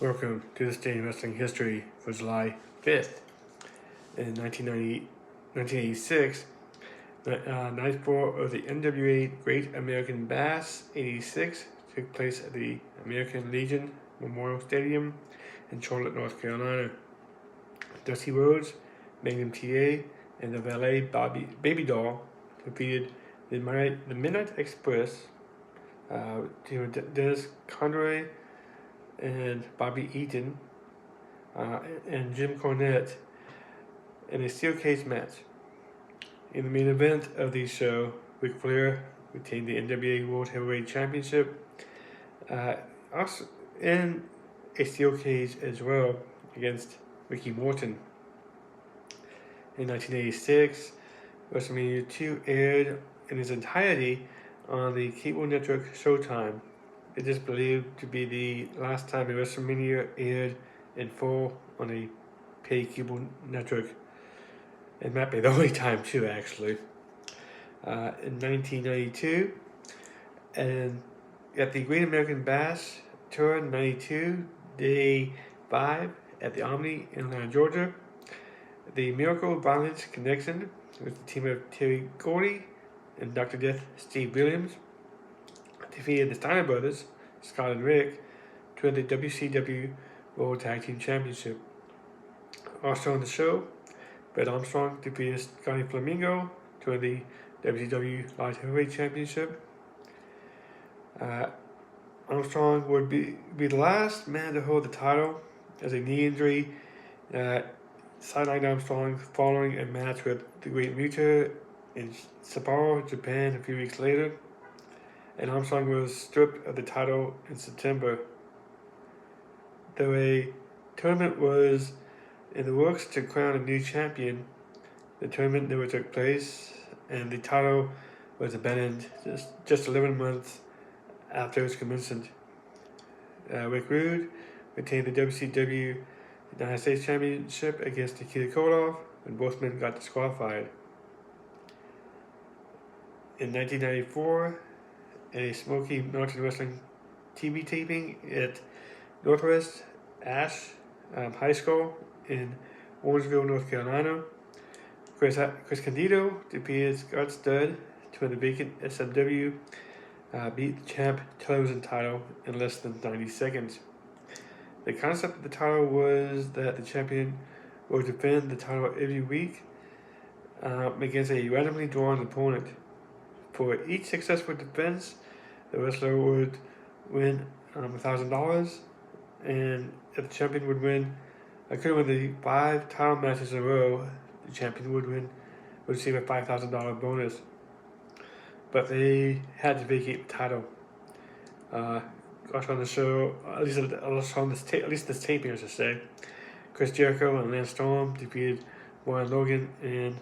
Welcome to this day in wrestling history for July 5th. In 1986, Night 4 of the NWA Great American Bash 86 took place at the American Legion Memorial Stadium in Charlotte, North Carolina. Dusty Rhodes, Magnum TA, and the valet Baby Doll defeated the Midnight Express, Dennis Conroy, and Bobby Eaton, and Jim Cornette in a steel cage match. In the main event of the show, Ric Flair retained the NWA World Heavyweight Championship, also in a steel cage as well against Ricky Morton. In 1986, WrestleMania 2 aired in its entirety on the cable network Showtime. It is believed to be the last time a WrestleMania aired in full on a paid cable network. It might be the only time too, actually. In 1992, and at the Great American Bash Tour 92, Day 5 at the Omni in Atlanta, Georgia, the Miracle Violence Connection with the team of Terry Gordy and Dr. Death Steve Williams defeated the Steiner Brothers, Scott and Rick, to win the WCW World Tag Team Championship. Also on the show, Brett Armstrong defeated Scotty Flamingo to win the WCW Light Heavyweight Championship. Armstrong would be the last man to hold the title as a knee injury sidelined Armstrong following a match with the Great Muta in Sapporo, Japan a few weeks later, and Armstrong was stripped of the title in September. Though a tournament was in the works to crown a new champion, the tournament never took place, and the title was abandoned just 11 months after its commencement. Rick Rude retained the WCW United States Championship against Nikita Koloff, and both men got disqualified. In 1994, a Smoky Mountain Wrestling TV taping at Northwest Ash High School in Warrensville, North Carolina, Chris Candido defeated Scott Studd to win the vacant SMW beat the champ television title in less than 90 seconds. The concept of the title was that the champion would defend the title every week against a randomly drawn opponent. For each successful defense, the wrestler would win $1,000, and if the champion would could win the 5 title matches in a row, the champion would receive a $5,000 bonus. But they had to vacate the title. Also on the show, at least this taping, I should say, Chris Jericho and Lance Storm defeated Warren Logan and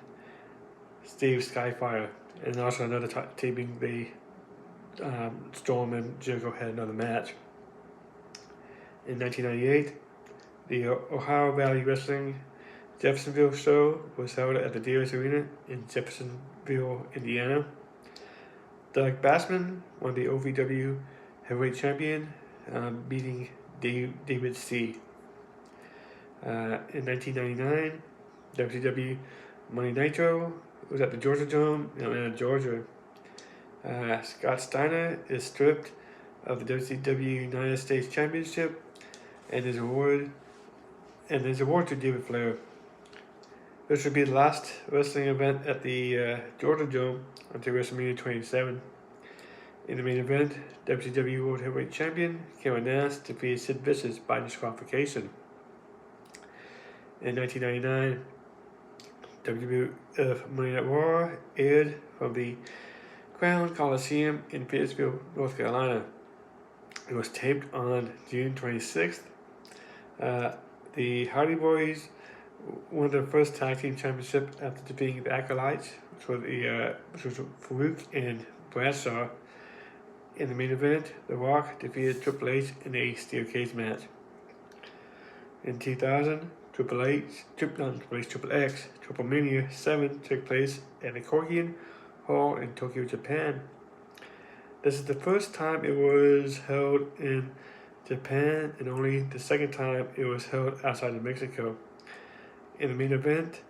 Steve Skyfire. And also another taping, Storm and Jericho had another match. In 1998, the Ohio Valley Wrestling Jeffersonville show was held at the Davis Arena in Jeffersonville, Indiana. Doug Bassman won the OVW Heavyweight Champion, beating David C. In 1999, WCW Monday Nitro was at the Georgia Dome in Atlanta, Georgia. Scott Steiner is stripped of the WCW United States Championship and his award to David Flair. This would be the last wrestling event at the Georgia Dome until WrestleMania 27. In the main event, WCW World Heavyweight Champion Cameron Nash defeated Sid Vicious by disqualification. In 1999, WWF Monday Night Raw aired from the Crown Coliseum in Fayetteville, North Carolina. It was taped on June 26th. The Hardy Boys won their first tag team championship after defeating the Acolytes, which was Farouk and Bradshaw. In the main event, The Rock defeated Triple H in a steel cage match. In 2000, Triple X, Triple Mania 7 took place at the Korakuen Hall in Tokyo, Japan. This is the first time it was held in Japan, and only the second time it was held outside of Mexico. In the main event,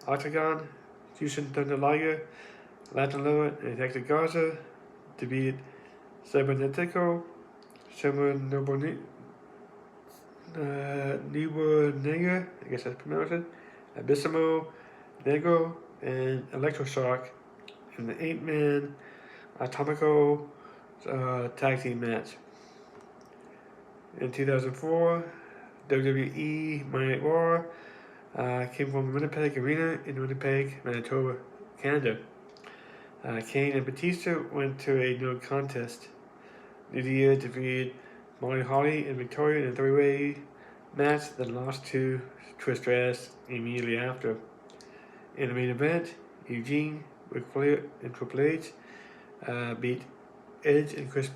Octagon, Jushin Thunder Liger, Latin Lower, and Hector Garza defeated Cybernetico, Shima Nibunega, I guess that's pronounced it, Abissimo, Negro, and Electroshock in the 8-man Atomico tag team match. In 2004, WWE Monday Night Raw came from Winnipeg Arena in Winnipeg, Manitoba, Canada. Kane and Batista went to a no contest. Lydia defeated Molly Holly and Victoria in a 3-way match, then lost to Trish Stratus immediately after. In the main event, Eugene, Ric Flair, and Triple H beat Edge and Chris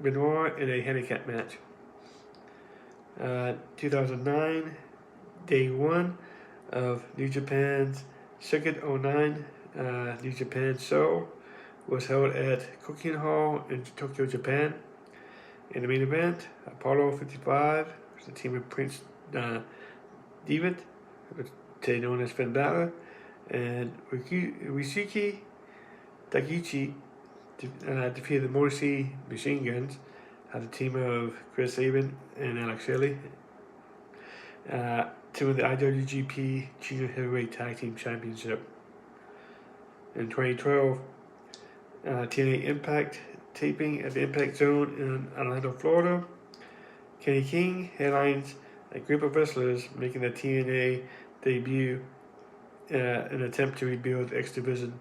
Benoit in a handicap match. 2009, day 1 of New Japan's Circuit 09 New Japan show was held at Koken Hall in Tokyo, Japan. In the main event, Apollo 55, the team of Prince Devitt, today known as Finn Balor, and Rishiki Taguchi defeated the Motor City Machine Guns, the team of Chris Sabin and Alex Shelley, to win the IWGP Junior Heavyweight Tag Team Championship. In 2012, TNA Impact taping at the Impact Zone in Orlando, Florida. Kenny King headlines a group of wrestlers making the TNA debut in an attempt to rebuild X Division.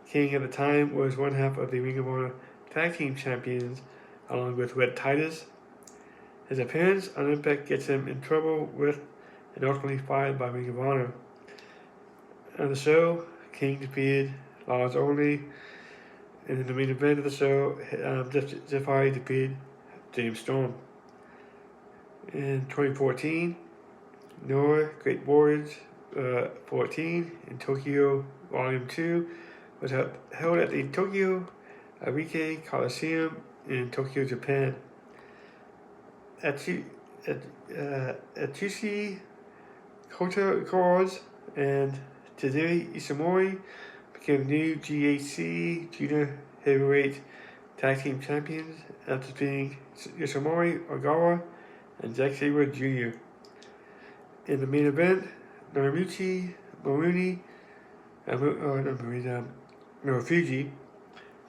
King at the time was one half of the Ring of Honor Tag Team Champions, along with Red Titus. His appearance on Impact gets him in trouble with and ultimately fired by Ring of Honor. On the show, King defeated Lars Only, and in the main event of the show, Jeff Hardy defeated James Storm. In 2014, Noah Great Warriors 14 in Tokyo Volume 2 was held at the Tokyo Arike Coliseum in Tokyo, Japan. Atsushi Kotas and Tadiri Ishimori became new GHC Junior Heavyweight Tag Team Champions after defeating Ishimori, Ogawa, and Zack Sabre Jr. In the main event, Narumichi Marufuji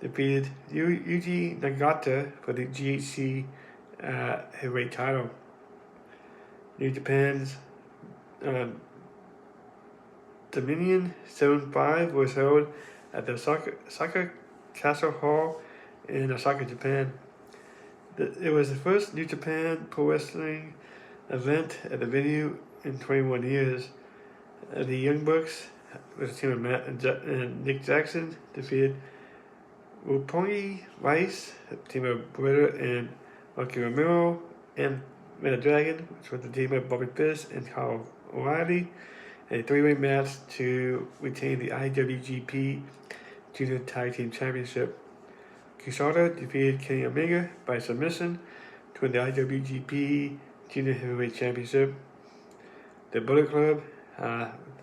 defeated Yuji Nagata for the GHC heavyweight title. New Japan's Dominion 7-5 was held at the Osaka Castle Hall in Osaka, Japan. It was the first New Japan Pro Wrestling event at the venue in 21 years. The Young Bucks, with a team of Matt and Nick Jackson, defeated Roppongi Vice, a team of Beretta and Rocky Romero, and Red Dragon, which was the team of Bobby Fish and Kyle O'Reilly, a 3-way match to retain the IWGP Junior Tag Team Championship. Kusada defeated Kenny Omega by submission to win the IWGP Junior Heavyweight Championship. The Bullet Club,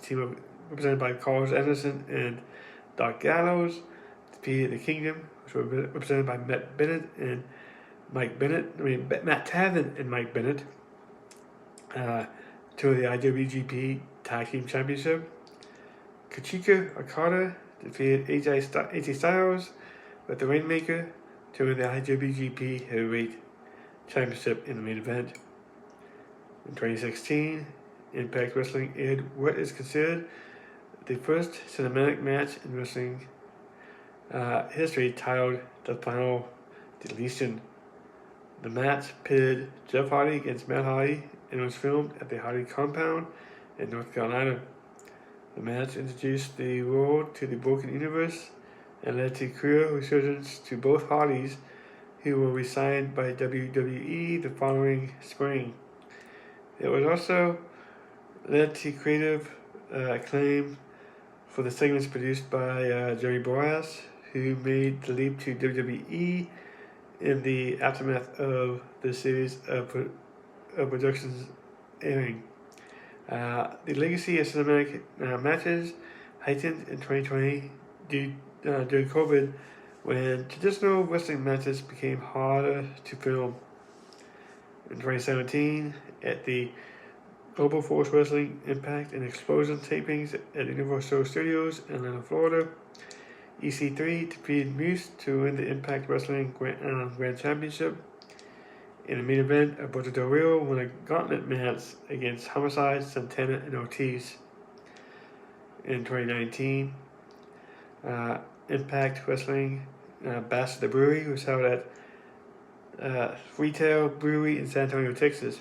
team represented by Carlos Anderson and Doc Gallows, defeated the Kingdom, which was represented by Matt Taven and Mike Bennett, to the IWGP Tag Team Championship. Kazuchika Okada defeated AJ Styles with the Rainmaker to win the IWGP Heavyweight Championship in the main event. In 2016, Impact Wrestling aired what is considered the first cinematic match in wrestling history, titled The Final Deletion. The match pitted Jeff Hardy against Matt Hardy and was filmed at the Hardy compound in North Carolina. The match introduced the world to the Broken Universe and led to career resurgence to both Hardys, who were re-signed by WWE the following spring. It was also led to creative acclaim for the segments produced by Jerry Boras, who made the leap to WWE in the aftermath of the series of productions airing. The legacy of cinematic matches heightened in 2020 during COVID, when traditional wrestling matches became harder to film. In 2017, at the Global Force Wrestling Impact and Explosion tapings at Universal Studios in Atlanta, Florida, EC3 defeated Muse to win the Impact Wrestling Grand Championship. In the main event, Alberto Del Rio won a gauntlet match against Homicide, Santana, and Ortiz. In 2019, Impact Wrestling Bash at the Brewery was held at Retail Brewery in San Antonio, Texas.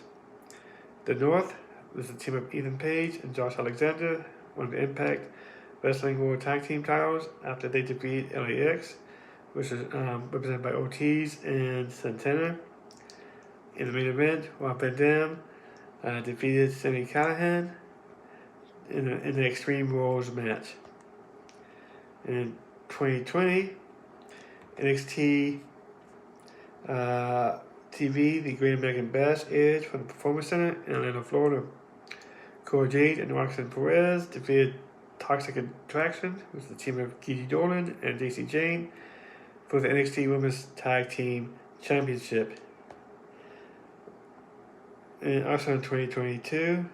The North was the team of Ethan Page and Josh Alexander won the Impact Wrestling World Tag Team titles after they defeated LAX, which was represented by Ortiz and Santana. In the main event, Rob Van Dam defeated Sami Callihan in an Extreme Rules match. In 2020, NXT TV, the Great American Bash aired from the Performance Center in Atlanta, Florida. Cora Jade and Roxanne Perez defeated Toxic Attraction, which is the team of Gigi Dolan and Jacy Jayne, for the NXT Women's Tag Team Championship. And also in 2022,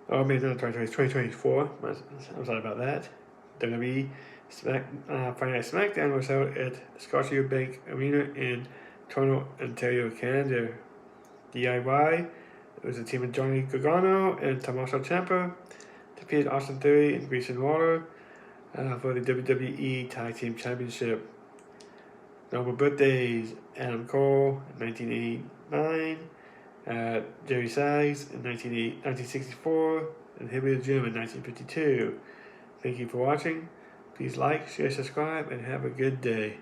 oh, maybe not 2020, 2024, I'm sorry about that. WWE Friday Night SmackDown was held at Scotia Bank Arena in Toronto, Ontario, Canada. DIY, it was a team of Johnny Gargano and Tommaso Ciampa, defeated Austin Theory and Grayson Waller for the WWE Tag Team Championship. Notable birthdays: Adam Cole in 1989, Jerry Saggs in 1964, and Hillbilly Jim in 1952. Thank you for watching. Please like, share, subscribe, and have a good day.